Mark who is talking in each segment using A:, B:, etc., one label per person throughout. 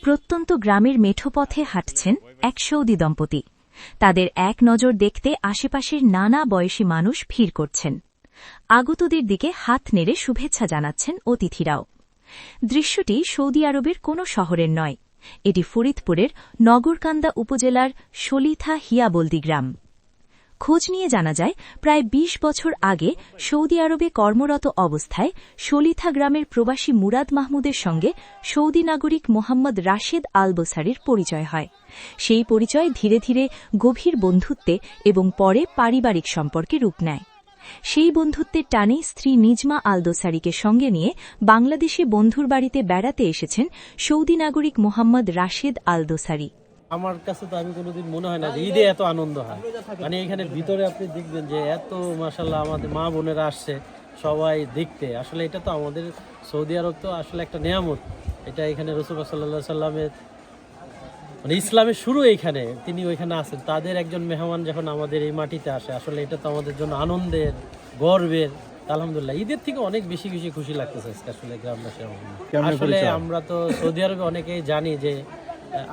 A: প্রত্যন্ত গ্রামের মেঠো পথে হাঁটছেন এক সৌদি দম্পতি। তাদের এক নজর দেখতে আশেপাশের নানা বয়সী মানুষ ভিড় করছেন। আগতদের দিকে হাত নেড়ে শুভেচ্ছা জানাচ্ছেন অতিথিরাও। দৃশ্যটি সৌদি আরবের কোনো শহরের নয়, এটি ফরিদপুরের নগরকান্দা উপজেলার শলিথা হিয়াবলদি গ্রাম। খোঁজ নিয়ে জানা যায়, প্রায় ২০ বছর আগে সৌদি আরবে কর্মরত অবস্থায় শলিথা গ্রামের প্রবাসী মুরাদ মাহমুদের সঙ্গে সৌদি নাগরিক মোহাম্মদ রাশেদ আল দোসারির পরিচয় হয়। সেই পরিচয় ধীরে ধীরে গভীর বন্ধুত্বে এবং পরে পারিবারিক সম্পর্কে রূপ নেয়। সেই বন্ধুত্বের টানে স্ত্রী নিজমা আল দোসারিকে সঙ্গে নিয়ে বাংলাদেশে বন্ধুর বাড়িতে বেড়াতে এসেছেন সৌদি নাগরিক মোহাম্মদ রাশেদ আল দোসারি।
B: আমার কাছে তো আমি কোনোদিন মনে হয় না যে ঈদে এত আনন্দ হয়। মানে এখানে ভিতরে আপনি দেখবেন যে এত মাশাআল্লাহ আমাদের মা বোনেরা আসছে সবাই দেখতে। আসলে এটা তো আমাদের সৌদি আরব তো আসলে একটা নিয়ামত। এটা এখানে রাসূলুল্লাহ সাল্লাল্লাহু আলাইহি সাল্লামের মানে ইসলামের শুরু এইখানে, তিনি ওইখানে আছেন। তাদের একজন মেহমান যখন আমাদের এই মাটিতে আসে, আসলে এটা তো আমাদের জন্য আনন্দের, গর্বের। আলহামদুলিল্লাহ ঈদের থেকে অনেক বেশি বেশি খুশি লাগতেছে আসলে গ্রামবাসী। আসলে আমরা তো সৌদি আরবে অনেকেই জানি যে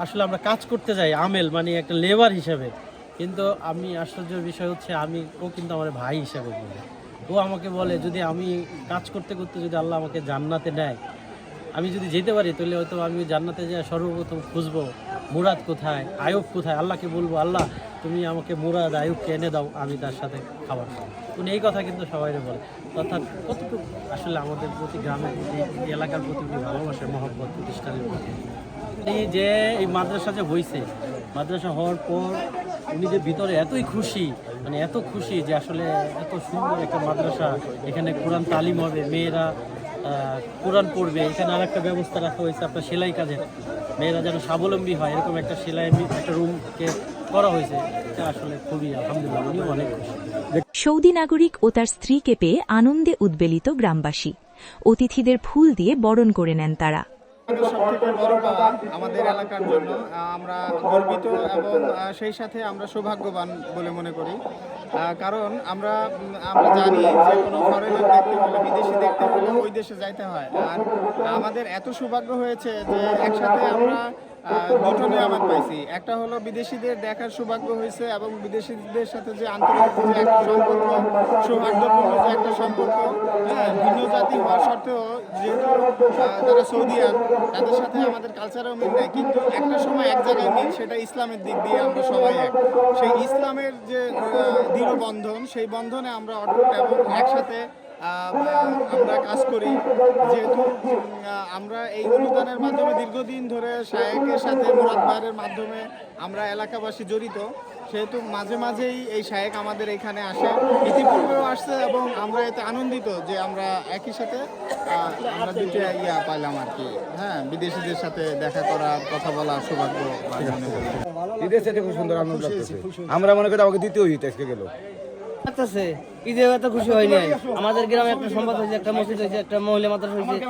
B: আসলে আমরা কাজ করতে যাই আমেল মানে একটা লেবার হিসাবে, কিন্তু আমি আশ্চর্যের বিষয় হচ্ছে ও কিন্তু আমার ভাই হিসাবে বলে। ও আমাকে বলে যদি আমি কাজ করতে করতে যদি আল্লাহ আমাকে জান্নাতে নেয়, আমি যদি যেতে পারি তাহলে হয়তো আমি জান্নাতে যাই সর্বপ্রথম খুঁজবো মুরাদ কোথায়, আয়ুব কোথায়। আল্লাহকে বলবো, আল্লাহ তুমি আমাকে মুরাদ আয়ুবকে এনে দাও, আমি তার সাথে খাবার খাবো। উনি এই কথা কিন্তু সবাই বলে। অর্থাৎ কতটুকু আসলে আমাদের প্রতি গ্রামের প্রতি এলাকার প্রতি ভালোবাসে, মহব্বত প্রতিষ্ঠানের প্রতি। যে এই মাদ্রাসা যে হয়েছে, মাদ্রাসা হওয়ার পর উনি যে ভিতরে এতই খুশি, মানে এত খুশি যে আসলে এত সুন্দর একটা মাদ্রাসা, এখানে কোরআন তালিম হবে, মেয়েরা কোরআন পড়বে। এখানে আর একটা ব্যবস্থা রাখা হয়েছে আপনার সেলাই কাজের, মেয়েরা যেন স্বাবলম্বী হয় এরকম একটা সেলাই একটা রুমকে করা হয়েছে। এটা আসলে খুবই আলহামদুলিল্লাহ, উনিও অনেক খুশি।
A: সৌদি নাগরিক ও তার স্ত্রীকে পেয়ে আনন্দে উদ্বেলিত গ্রামবাসী। অতিথিদের ফুল দিয়ে বরণ করে নেন তারা।
C: সবথেকে বড় পাওয়া আমাদের এলাকার জন্য, আমরা গর্বিত এবং সেই সাথে আমরা সৌভাগ্যবান বলে মনে করি। কারণ আমরা জানি যে কোনো ফরেনার দেখতে হলে, বিদেশি দেখতে হলে ওই দেশে যাইতে হয়। আর আমাদের এত সৌভাগ্য হয়েছে যে একসাথে আমরা দুটো নিয়ামত পাইছি। একটা হলো বিদেশিদের দেখার সৌভাগ্য হয়েছে এবং বিদেশিদের সাথে যে আন্তর্জাতিক যে একটা সম্পর্ক, সৌহার্দ্যপূর্ণ যে একটা সম্পর্ক, ভিন্ন জাতি হওয়ার সত্ত্বেও যেহেতু তারা সৌদিয়ান, তাদের সাথে আমাদের কালচারেও মিল নেই, কিন্তু একটা সময় এক জায়গায় মিল, সেটা ইসলামের দিক দিয়ে আমরা সবাই এক। সেই ইসলামের যে দৃঢ় বন্ধন, সেই বন্ধনে আমরা অটুট এবং একসাথে আমরা কাজ করি। যেহেতু আমরা এই অনুদানের মাধ্যমে দীর্ঘদিন ধরে শায়েকের সাথে মুরাদ ভাইয়ের মাধ্যমে আমরা এলাকাবাসী জড়িত, সেহেতু মাঝে মাঝেই এই শায়েক আমাদের এখানে আসে, ইতিপূর্বেও আসছে এবং আমরা এতে আনন্দিত যে আমরা একই সাথে আমরা দুটো পাইলাম আর কি। বিদেশিদের সাথে দেখা করার, কথা বলার সৌভাগ্য মনে করি।
D: ঈদের সাথে খুব সুন্দর আনন্দ লাগতেছে। আমরা মনে করি আমাকে দ্বিতীয় ঈদ আজকে গেল
E: লাগতেছে। ঈদে এত খুশি হয়নি। আমাদের গ্রামে একটা সম্পদ হয়েছে, একটা মসজিদ হয়েছে, একটা মহিলা মাদ্রাসা হয়েছে।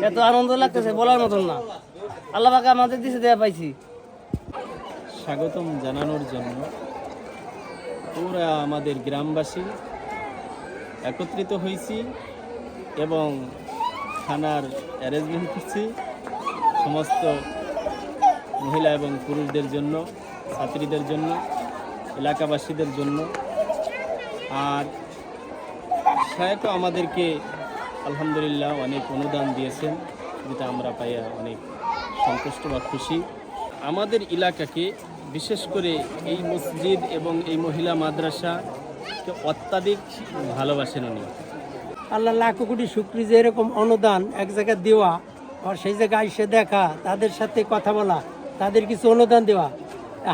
E: এত আনন্দ লাগতেছে বলার মতন না। আল্লাহ পাক আমাদের দিশে দেয়া পাইছি।
B: স্বাগতম জানানোর জন্য পুরা আমাদের গ্রামবাসী একত্রিত হয়েছি এবং খানার অ্যারেঞ্জমেন্ট করছি সমস্ত মহিলা এবং পুরুষদের জন্য, ছাত্রীদের জন্য, এলাকাবাসীদের জন্য। আর শায়েখও আমাদেরকে আলহামদুলিল্লাহ অনেক অনুদান দিয়েছেন, যেটা আমরা পাইয়া অনেক সন্তুষ্ট বা খুশি। আমাদের এলাকাকে বিশেষ করে এই মসজিদ এবং এই মহিলা মাদ্রাসাকে অত্যাধিক ভালোবাসেন উনি।
F: আল্লাহ লাখ কোটি শুকরিয়া যে এরকম অনুদান এক জায়গায় দেওয়া আর সেই জায়গায় এসে দেখা, তাদের সাথে কথা বলা, তাদের কিছু অনুদান দেওয়া,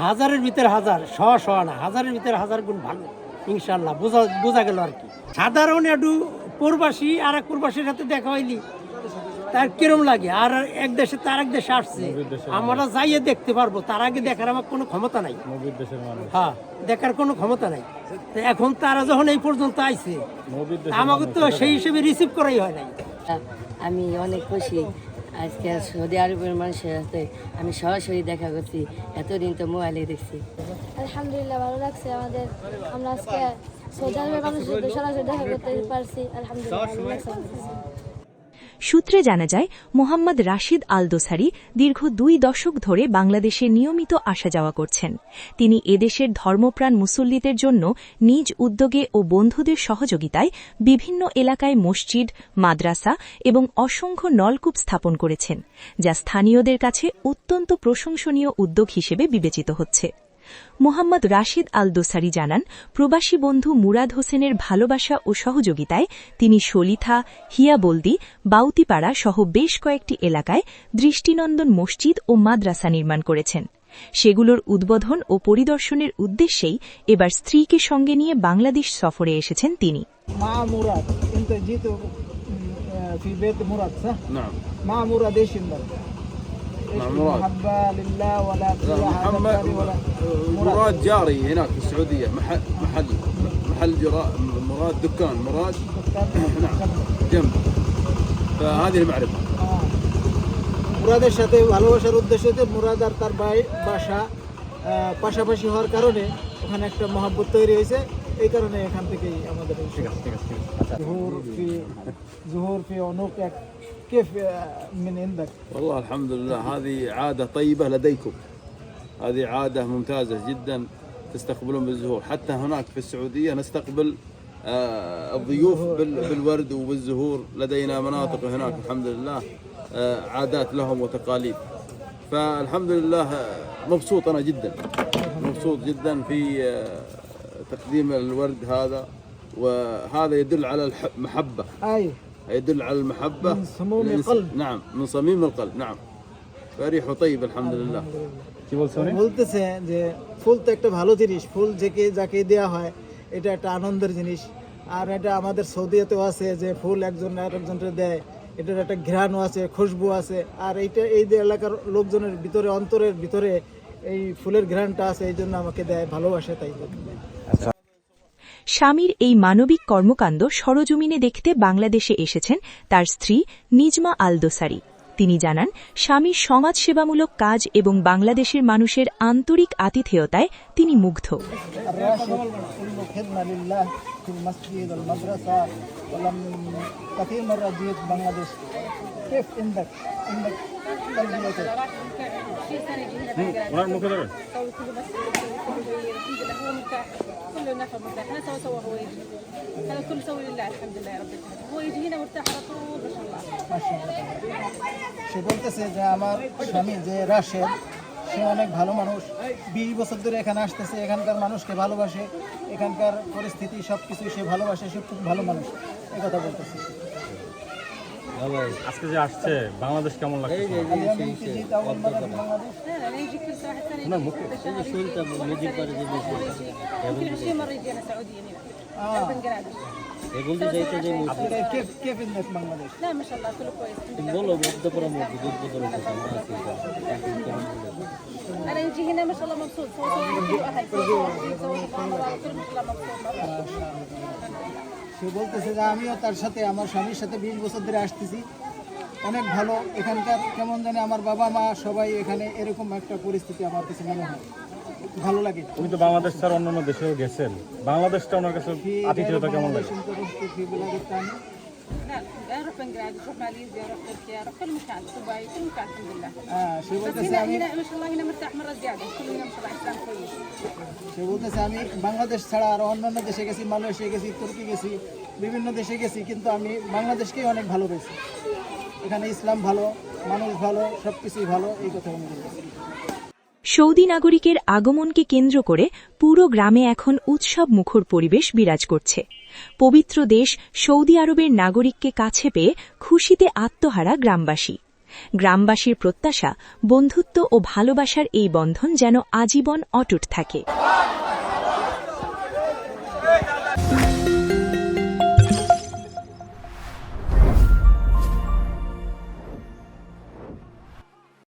F: হাজারের ভিতরে হাজার, শো না, হাজারের ভিতরে হাজার গুণ ভালো ইনশাল্লাহ। বোঝা গেল আর কি। সাধারণ একটু প্রবাসী আর এক প্রবাসীর সাথে দেখা হয়নি, তার কিরম লাগে। আর এক দেশে তার এক দেশে আসছে, আমরা যাইয়ে দেখতে পারবো, তার আগে দেখার আমার কোনো ক্ষমতা নাই। হ্যাঁ, দেখার কোনো ক্ষমতা নাই। এখন তারা যখন এই পর্যন্ত আইছে, আমাকে তো সেই হিসেবে রিসিভ করাই হয় নাই।
G: আমি অনেক খুশি আজকে সৌদি আরবের মানুষের সাথে আমি সরাসরি দেখা করছি, এতদিন তো মোবাইলে দেখছি।
H: আলহামদুলিল্লাহ ভালো লাগছে আমাদের, আমরা আজকে সৌদি আরবের মানুষের সাথে সরাসরি দেখা করতে পারছি। আলহামদুলিল্লাহ ভালো লাগছে।
A: সূত্রে জানা যায় মোহাম্মদ রাশিদ আল দোসারি দীর্ঘ 2 দশক ধরে বাংলাদেশে নিয়মিত আসা যাওয়া করছেন। তিনি এদেশের ধর্মপ্রাণ মুসল্লিদের জন্য নিজ উদ্যোগে ও বন্ধুদের সহযোগিতায় বিভিন্ন এলাকায় মসজিদ, মাদ্রাসা এবং অসংখ্য নলকূপ স্থাপন করেছেন, যা স্থানীয়দের কাছে অত্যন্ত প্রশংসনীয় উদ্যোগ হিসেবে বিবেচিত হচ্ছে। মোহাম্মদ রাশিদ আল দোসারি জানান, প্রবাসী বন্ধু মুরাদ হোসেনের ভালোবাসা ও সহযোগিতায় তিনি শলিথা, হিয়াবলদি, বাউতিপাড়া সহ বেশ কয়েকটি এলাকায় দৃষ্টিনন্দন মসজিদ ও মাদ্রাসা নির্মাণ করেছেন। সেগুলোর উদ্বোধন ও পরিদর্শনের উদ্দেশ্যেই এবার স্ত্রীকে সঙ্গে নিয়ে বাংলাদেশ সফরে এসেছেন তিনি।
I: مع مراد انت جيت في بيت مراد صح؟
D: نعم.
I: مع مراد ايش عندك؟
D: مع مراد
I: محبة لله ولا
D: لا، محمد
I: ولا
D: مراد جاري هناك في السعودية، محل مراد، دكان مراد نعم جنب، فهذه المعرفة.
I: মুরাদের সাথে ভালোবাসার উদ্দেশ্য হচ্ছে মুরাদ আর তার বাসা পাশাপাশি হওয়ার কারণে ওখানে একটা মহব্বত তৈরি হয়েছে, এই কারণে এখান থেকেই আমাদের ظهور في عنقك كيف من عندك؟
D: والله الحمد لله هذه عادة طيبة لديكم، هذه عادة ممتازة جدا تستقبلون بالزهور. حتى هناك في السعودية نستقبل الضيوف بالورد وبالزهور، لدينا مناطق هناك الحمد لله عادات لهم وتقاليد، فالحمد لله مبسوط أنا جدا، مبسوط جدا في تقديم الورد هذا، وهذا يدل على المحبة، يدل على المحبة
I: من صميم القلب.
D: نعم من صميم القلب، نعم فريح طيب الحمد لله.
I: বলতেছে যে ফুল তো একটা ভালো জিনিস, ফুল যাকে দেওয়া হয় এটা একটা আনন্দের জিনিস, আর এটা আমাদের সৌদিয়াতেও আছে যে ফুল একজন আরেকজনকে দেয়, এটার একটা ঘ্রাণও আছে, খুশবু আছে, আর এইটা এই যে এলাকার লোকজনের ভিতরে অন্তরের ভিতরে এই ফুলের ঘ্রাণটা আছে, এই জন্য আমাকে দেয়, ভালোবাসে তাই জন্য।
A: স্বামীর এই মানবিক কর্মকাণ্ড সরজমিনে দেখতে বাংলাদেশে এসেছেন তার স্ত্রী নিজমা আল দোসারি। তিনি জানান, স্বামীর সমাজসেবামূলক কাজ এবং বাংলাদেশের মানুষের আন্তরিক আতিথেয়তায় তিনি মুগ্ধ।
J: كله نفر مرتاح، احنا سوا هو يجي هذا كله سوي لله الحمد لله رب العالمين، هو يجي هنا مرتاح على طول ما شاء الله.
I: সে বলতেছে যে আমার স্বামী যে রাশেদ, সে অনেক ভালো মানুষ, 20 বছর ধরে এখানে আসতেছে, এখানকার মানুষকে ভালোবাসে, এখানকার পরিস্থিতি সবকিছু সে ভালোবাসে, সে খুব ভালো মানুষ, এই কথা বলতেছে।
K: আজকে যে আসছে বাংলাদেশ কেমন লাগছে?
I: كيف عندك بنغلاديش؟
J: لا ما شاء الله كله كويس. انا يجي هنا ما شاء الله مبسوط، سوي كل اهل سوي كاميرات كل مطلع مبسوط.
I: সে বলতেছে যে আমিও তার সাথে আমার স্বামীর সাথে 20 বছর ধরে আসতেছি, অনেক ভালো, এখানকার কেমন জানি আমার বাবা মা সবাই এখানে, এরকম একটা পরিস্থিতি আমার কাছে মনে হয়, ভালো লাগে।
K: তুমি তো বাংলাদেশ ছাড়া অন্যান্য দেশেও গেছেন, বাংলাদেশটা ওনার কাছে আতিথেয়তা কেমন লাগে?
J: لا اروح بنغلاديش، اروح ماليزيا، اروح تركيا، اروح كل مكان، دبي، كل مكان الحمد لله.
I: সে
J: بس
I: বলতেছে
J: هنا
I: আমি
J: هنا ما شاء الله هنا مرتاح مره زياده، كل هنا ما شاء الله اسلام كويس.
I: সে বলতেছে আমি বাংলাদেশ ছাড়া আরো অন্যান্য দেশে গেছি, মালয়েশিয়া গেছি, তুর্কি গেছি, বিভিন্ন দেশে গেছি, কিন্তু আমি বাংলাদেশকেই অনেক ভালোবেসি, এখানে ইসলাম ভালো, মানুষ ভালো, সবকিছুই ভালো, এই কথা আমি বলতেছি।
A: সৌদি নাগরিকের আগমনকে কেন্দ্র করে পুরো গ্রামে এখন উৎসব মুখর পরিবেশ বিরাজ করছে। পবিত্র দেশ সৌদি আরবের নাগরিককে কাছে পেয়ে খুশিতে আত্মহারা গ্রামবাসী। গ্রামবাসীর প্রত্যাশা, বন্ধুত্ব ও ভালোবাসার এই বন্ধন যেন আজীবন অটুট থাকে।